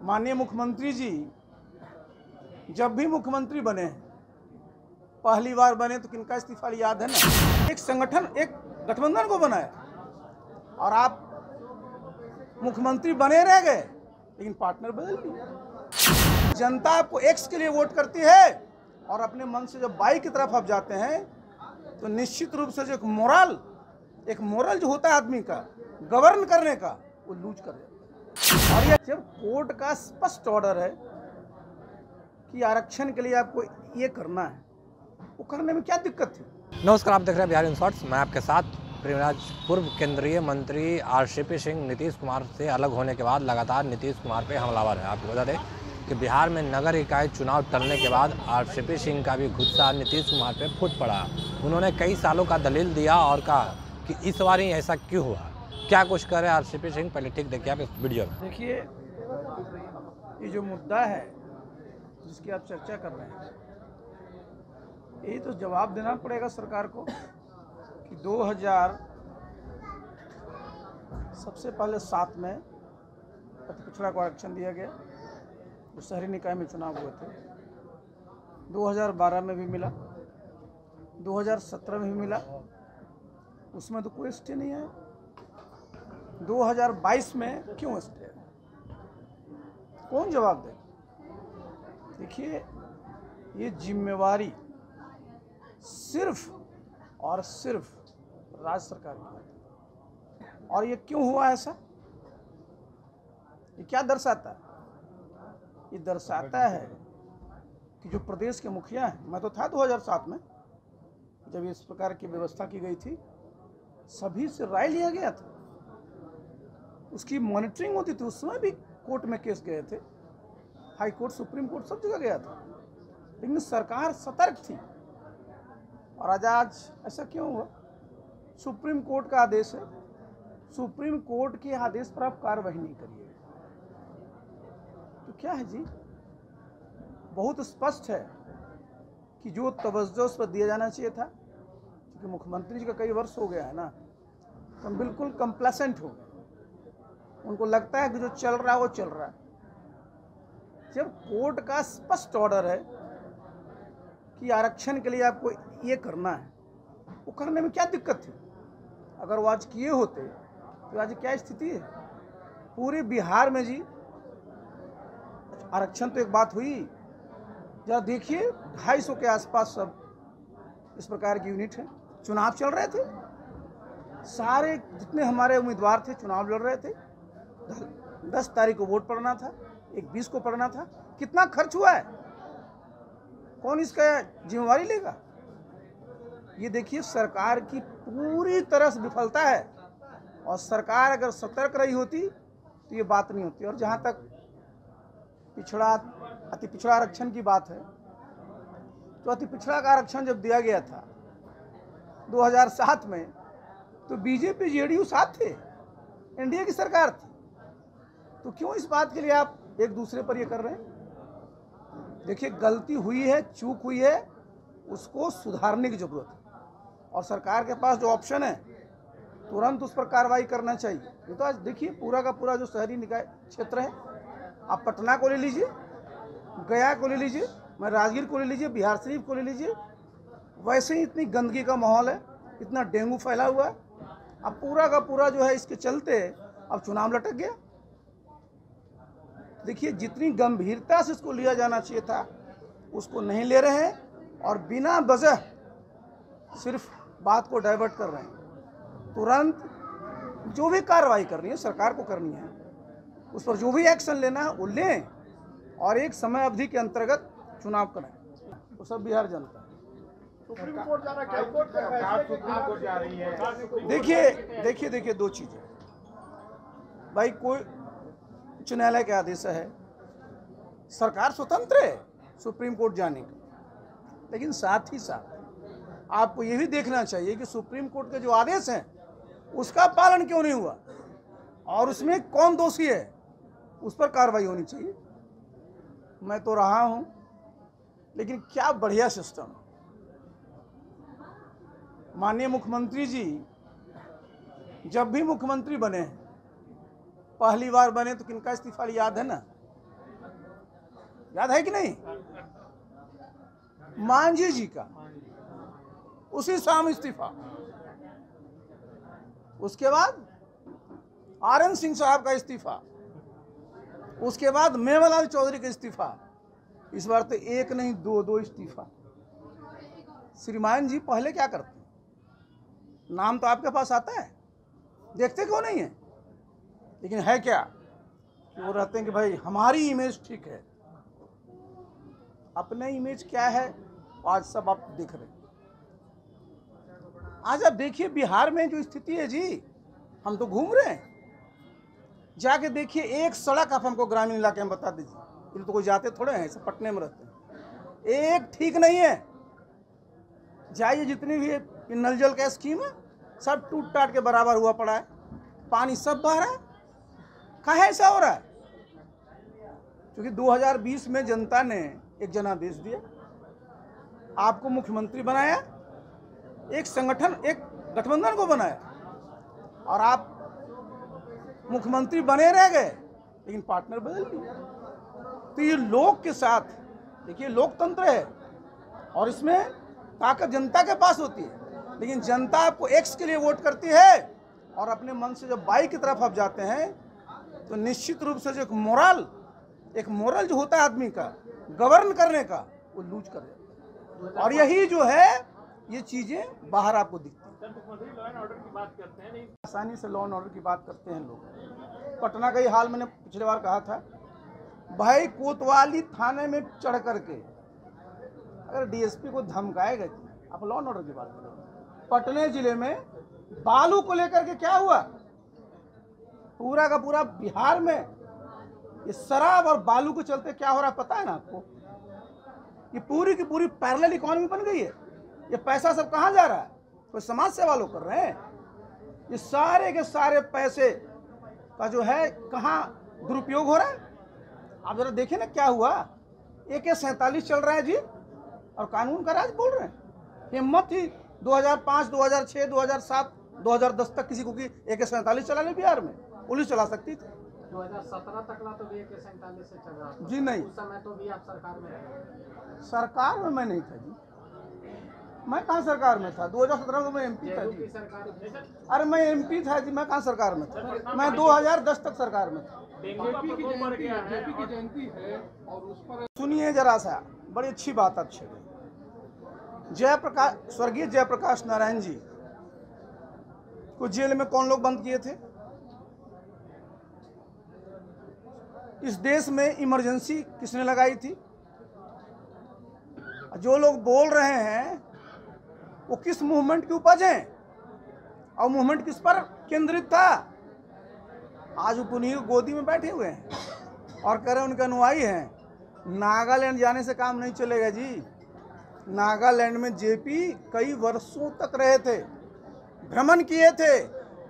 माननीय मुख्यमंत्री जी जब भी मुख्यमंत्री बने, पहली बार बने तो किनका इस्तीफा याद है ना? एक संगठन, एक गठबंधन को बनाया और आप मुख्यमंत्री बने रह गए, लेकिन पार्टनर बदल दिए। जनता आपको एक्स के लिए वोट करती है और अपने मन से जब वाई की तरफ आप जाते हैं तो निश्चित रूप से जो एक मोरल जो होता है आदमी का गवर्न करने का, वो लूज कर जाता है। और ये जब कोर्ट का स्पष्ट ऑर्डर है कि आरक्षण के लिए आपको ये करना है, वो करने में क्या दिक्कत थी? नमस्कार, आप देख रहे हैं बिहार इन शॉर्ट्स। मैं आपके साथ प्रेमराज। पूर्व केंद्रीय मंत्री आरसीपी सिंह नीतीश कुमार से अलग होने के बाद लगातार नीतीश कुमार पे हमलावर है। आपको बता दें कि बिहार में नगर इकाई चुनाव टलने के बाद आरसीपी सिंह का भी गुस्सा नीतीश कुमार पे फूट पड़ा। उन्होंने कई सालों का दलील दिया और कहा कि इस बार ही ऐसा क्यों हुआ। क्या कुछ करे आरसीपी सिंह, पहले ठीक देखिए आप इस वीडियो में। देखिए, ये जो मुद्दा है जिसकी आप चर्चा कर रहे हैं, यही तो जवाब देना पड़ेगा सरकार को कि 2000 सबसे पहले 7 में अति पिछड़ा को आरक्षण दिया गया, जो शहरी निकाय में चुनाव हुए थे। 2012 में भी मिला, 2017 में भी मिला, उसमें तो कोई स्टे नहीं है। 2022 में क्यों स्टे है? कौन जवाब दे? देखिए, ये जिम्मेवारी सिर्फ और सिर्फ राज्य सरकार की है। और ये क्यों हुआ ऐसा? ये क्या दर्शाता है? ये दर्शाता है कि जो प्रदेश के मुखिया हैं, मैं तो था 2007 में जब इस प्रकार की व्यवस्था की गई थी, सभी से राय लिया गया था, उसकी मॉनिटरिंग होती थी। उस समय भी कोर्ट में केस गए थे, हाई कोर्ट, सुप्रीम कोर्ट, सब जगह गया था, लेकिन सरकार सतर्क थी। और आज ऐसा क्यों हुआ? सुप्रीम कोर्ट का आदेश है, सुप्रीम कोर्ट के आदेश पर आप कार्रवाई नहीं करिए तो क्या है जी? बहुत स्पष्ट है कि जो तवज्जो उस पर दिया जाना चाहिए था, क्योंकि मुख्यमंत्री जी का कई वर्ष हो गया है ना, तो हम बिल्कुल कंप्लेसेंट हो गए। उनको लगता है कि जो चल रहा है वो चल रहा है। जब कोर्ट का स्पष्ट ऑर्डर है कि आरक्षण के लिए आपको ये करना है, वो करने में क्या दिक्कत थी? अगर वो आज किए होते तो आज क्या स्थिति है पूरे बिहार में जी? आरक्षण तो एक बात हुई, जरा देखिए 250 के आसपास सब इस प्रकार की यूनिट है, चुनाव चल रहे थे, सारे जितने हमारे उम्मीदवार थे चुनाव लड़ रहे थे। 10 तारीख को वोट पड़ना था, 20 को पड़ना था। कितना खर्च हुआ है? कौन इसका जिम्मेवारी लेगा? ये देखिए, सरकार की पूरी तरह से विफलता है। और सरकार अगर सतर्क रही होती तो ये बात नहीं होती। और जहाँ तक अति पिछड़ा आरक्षण की बात है, तो अति पिछड़ा का आरक्षण जब दिया गया था 2007 में, तो बीजेपी जेडीयू साथ थे, एनडीए की सरकार थी। तो क्यों इस बात के लिए आप एक दूसरे पर ये कर रहे हैं? देखिए, गलती हुई है, चूक हुई है, उसको सुधारने की जरूरत है। और सरकार के पास जो ऑप्शन है, तुरंत उस पर कार्रवाई करना चाहिए। ये तो आज देखिए, पूरा का पूरा जो शहरी निकाय क्षेत्र है, आप पटना को ले लीजिए, गया को ले लीजिए, मैं राजगीर को ले लीजिए, बिहार शरीफ को ले लीजिए, वैसे ही इतनी गंदगी का माहौल है, इतना डेंगू फैला हुआ है। अब पूरा का पूरा जो है, इसके चलते अब चुनाव लटक गया। देखिए, जितनी गंभीरता से इसको लिया जाना चाहिए था, उसको नहीं ले रहे हैं और बिना वजह सिर्फ बात को डाइवर्ट कर रहे हैं। तुरंत जो भी कार्रवाई करनी है सरकार को करनी है, उस पर जो भी एक्शन लेना है वो लें और एक समय अवधि के अंतर्गत चुनाव करें। तो सब बिहार जनता सुप्रीम कोर्ट जा रहा है, सुप्रीम कोर्ट जा रही है। देखिए दो चीजें भाई, कोई उच्च न्यायालय के आदेश है, सरकार स्वतंत्र है सुप्रीम कोर्ट जाने का, लेकिन साथ ही साथ आपको ये भी देखना चाहिए कि सुप्रीम कोर्ट के जो आदेश हैं उसका पालन क्यों नहीं हुआ और उसमें कौन दोषी है, उस पर कार्रवाई होनी चाहिए। मैं तो रहा हूं, लेकिन क्या बढ़िया सिस्टम। माननीय मुख्यमंत्री जी जब भी मुख्यमंत्री बने, पहली बार बने तो किनका इस्तीफा याद है ना? याद है कि नहीं? मांझी जी का उसी शाम इस्तीफा। उसके बाद आरएन सिंह साहब का इस्तीफा। उसके बाद मेवालाल चौधरी का इस्तीफा। इस बार तो एक नहीं दो इस्तीफा। श्रीमान जी पहले क्या करते? नाम तो आपके पास आता है, देखते क्यों नहीं है? लेकिन है क्या कि वो रहते हैं कि भाई हमारी इमेज ठीक है। अपने इमेज क्या है आज सब आप देख रहे हैं। आज आप देखिए बिहार में जो स्थिति है जी, हम तो घूम रहे हैं, जाके देखिए एक सड़क आप हमको ग्रामीण इलाके में बता दीजिए। ये तो कोई जाते थोड़े हैं, सब पटने में रहते हैं। एक ठीक नहीं है। जाइए जितनी भी नल जल का स्कीम है सब टूट टाट के बराबर हुआ पड़ा है। पानी सब बह रहा है। कहाँ ऐसा हो रहा है? क्योंकि 2020 में जनता ने एक जनादेश दिया, आपको मुख्यमंत्री बनाया, एक संगठन एक गठबंधन को बनाया और आप मुख्यमंत्री बने रह गए, लेकिन पार्टनर बदल दिए। तो ये लोग के साथ देखिए, लोकतंत्र है और इसमें ताकत जनता के पास होती है, लेकिन जनता आपको एक्स के लिए वोट करती है और अपने मन से जब वाई की तरफ आप जाते हैं तो निश्चित रूप से जो एक मोरल जो होता है आदमी का गवर्न करने का, वो लूज कर जाता है। और यही जो है ये चीजें बाहर आपको दिखती हैं। आसानी से लॉ एंड ऑर्डर की बात करते हैं लोग। पटना का ही हाल मैंने पिछले बार कहा था, भाई कोतवाली थाने में चढ़ करके अगर डीएसपी को धमकाएगा, आप लॉ एंड ऑर्डर की बात करें। पटना जिले में बालू को लेकर के क्या हुआ? पूरा का पूरा बिहार में ये शराब और बालू के चलते क्या हो रहा है पता है ना आपको? ये पूरी की पूरी पैरेलल इकोनॉमी बन गई है। ये पैसा सब कहाँ जा रहा है? कोई समाज सेवा लोग कर रहे हैं। ये सारे के सारे पैसे का जो है कहाँ दुरुपयोग हो रहा है? आप जरा देखिए ना क्या हुआ। AK-47 चल रहा है जी और कानून का राज बोल रहे हैं। हिम्मत ही 2005, 2006, 2007, 2010 तक किसी को कि AK-47 चला ले बिहार में? पुलिस चला सकती थी। 2017 तक तो भी AK-47 से चल रहा था जी नहीं, उस समय तो भी आप सरकार में रहे। सरकार में मैं नहीं था जी। मैं कहाँ सरकार में था? 2017 में मैं MP था जी। अरे मैं MP था जी, मैं कहाँ सरकार में था? मैं 2010 तक सरकार में था। जेपी की जयंती है और उस पर सुनिए जरा सा, बड़ी अच्छी बात आप छेड़े। स्वर्गीय जयप्रकाश नारायण जी को जेल में कौन लोग बंद किए थे? इस देश में इमरजेंसी किसने लगाई थी? जो लोग बोल रहे हैं वो किस मूवमेंट की उपज हैं और मूवमेंट किस पर केंद्रित था? आज उपनीत गोदी में बैठे हुए हैं और कह रहे हैं उनके अनुयायी हैं। नागालैंड जाने से काम नहीं चलेगा जी। नागालैंड में जेपी कई वर्षों तक रहे थे, भ्रमण किए थे,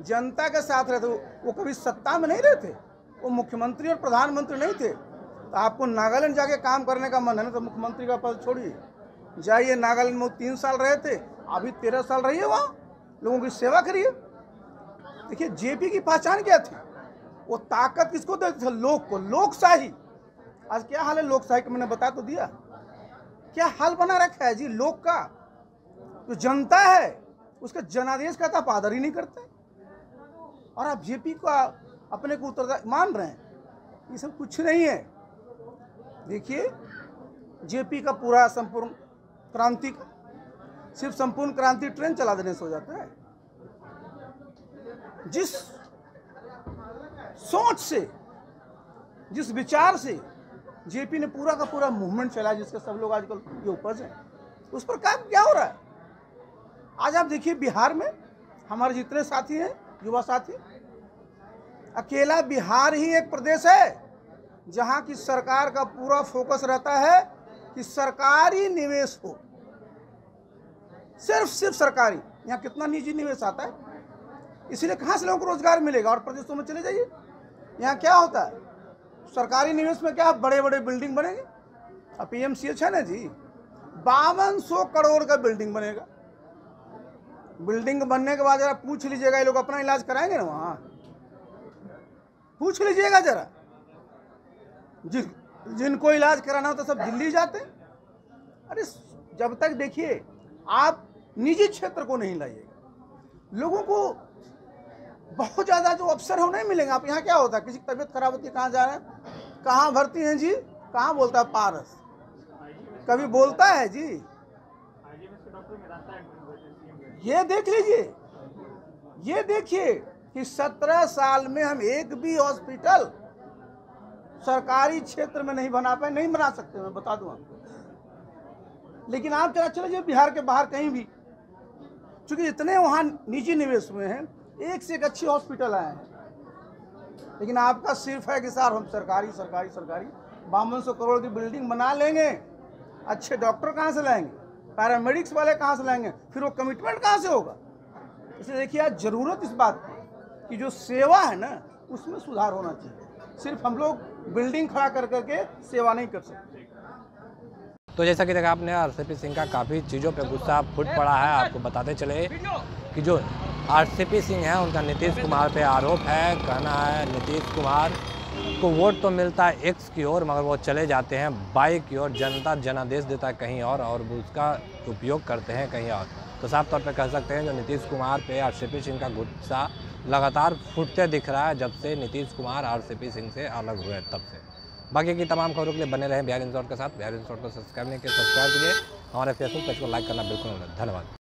जनता के साथ रहे थे। वो कभी सत्ता में नहीं रहे थे, वो मुख्यमंत्री और प्रधानमंत्री नहीं थे। तो आपको नागालैंड जाके काम करने का मन है ना, तो मुख्यमंत्री का पद छोड़िए, जाइए नागालैंड में। 3 साल रहे थे, अभी 13 साल रहिए वहाँ, लोगों की सेवा करिए। देखिए जेपी की पहचान क्या थी? वो ताकत किसको देते थे? लोग को, लोकशाही। आज क्या हाल है लोकशाही का? मैंने बता तो दिया क्या हाल बना रखा है जी लोग का। जो जनता है उसका जनादेश का तो आदर ही नहीं करते और आप जेपी का अपने को उत्तरदायी मान रहे हैं। ये सब कुछ नहीं है। देखिए जेपी का पूरा संपूर्ण क्रांति का सिर्फ संपूर्ण क्रांति ट्रेन चला देने से हो जाता है। जिस सोच से, जिस विचार से जेपी ने पूरा का पूरा मूवमेंट चलाया, जिसके सब लोग आजकल ये उपज है, उस पर काम क्या हो रहा है? आज आप देखिए बिहार में हमारे जितने साथी हैं, युवा साथी, अकेला बिहार ही एक प्रदेश है जहां की सरकार का पूरा फोकस रहता है कि सरकारी निवेश हो, सिर्फ सरकारी। यहाँ कितना निजी निवेश आता है, इसलिए कहाँ से लोगों को रोजगार मिलेगा? और प्रदेशों में चले जाइए, यहाँ क्या होता है? सरकारी निवेश में क्या बड़े बड़े बिल्डिंग बनेंगे। अब PMCH है ना जी, 5200 करोड़ का बिल्डिंग बनेगा। बिल्डिंग बनने के बाद जरा पूछ लीजिएगा, ये लोग अपना इलाज कराएंगे ना वहाँ? पूछ लीजिएगा जरा। जिनको इलाज कराना होता सब दिल्ली जाते हैं। अरे जब तक देखिए आप निजी क्षेत्र को नहीं लाइएगा, लोगों को बहुत ज़्यादा जो अवसर है नहीं मिलेंगे। आप यहाँ क्या होता है, किसी की तबीयत खराब होती है, कहाँ जा रहे हैं, कहाँ भर्ती हैं जी, कहाँ बोलता है पारस, कभी बोलता है जी। ये देख लीजिए, ये देखिए कि 17 साल में हम एक भी हॉस्पिटल सरकारी क्षेत्र में नहीं बना पाए, नहीं बना सकते, मैं बता दूं आपको। लेकिन आप चले जाइए बिहार के बाहर कहीं भी, क्योंकि इतने वहाँ निजी निवेश हुए हैं, एक से एक अच्छी हॉस्पिटल आए हैं। लेकिन आपका सिर्फ है कि साहब हम सरकारी सरकारी सरकारी 5200 करोड़ की बिल्डिंग बना लेंगे, अच्छे डॉक्टर कहाँ से लाएंगे, पैरामेडिक्स वाले कहाँ से लाएंगे, फिर वो कमिटमेंट कहाँ से होगा। इसलिए देखिए आज ज़रूरत इस बात की कि जो सेवा है ना उसमें सुधार होना चाहिए। सिर्फ हम लोग बिल्डिंग खड़ा कर करके सेवा नहीं कर सकते। तो जैसा कि देखा आपने, आरसीपी सिंह का काफ़ी चीज़ों पे गुस्सा फूट पड़ा है। आपको बताते चले कि जो आरसीपी सिंह है उनका नीतीश कुमार पे आरोप है। कहना है नीतीश कुमार को वोट तो मिलता है एक्स की ओर, मगर वो चले जाते हैं वाई की ओर। जनता जनादेश देता है कहीं और वो उसका उपयोग करते हैं कहीं और। तो साफ तौर पे कह सकते हैं जो नीतीश कुमार पे आरसीपी सिंह का गुस्सा लगातार फूटते दिख रहा है जब से नीतीश कुमार आरसीपी सिंह से अलग हुए तब से। बाकी की तमाम खबरों के लिए बने रहें बिहार इन शॉर्ट के साथ। बिहार इन शॉर्ट को सब्सक्राइब नहीं किया, सब्सक्राइब कीजिए। हमारे फेसबुक पेज को लाइक करना बिल्कुल न भूलें। धन्यवाद।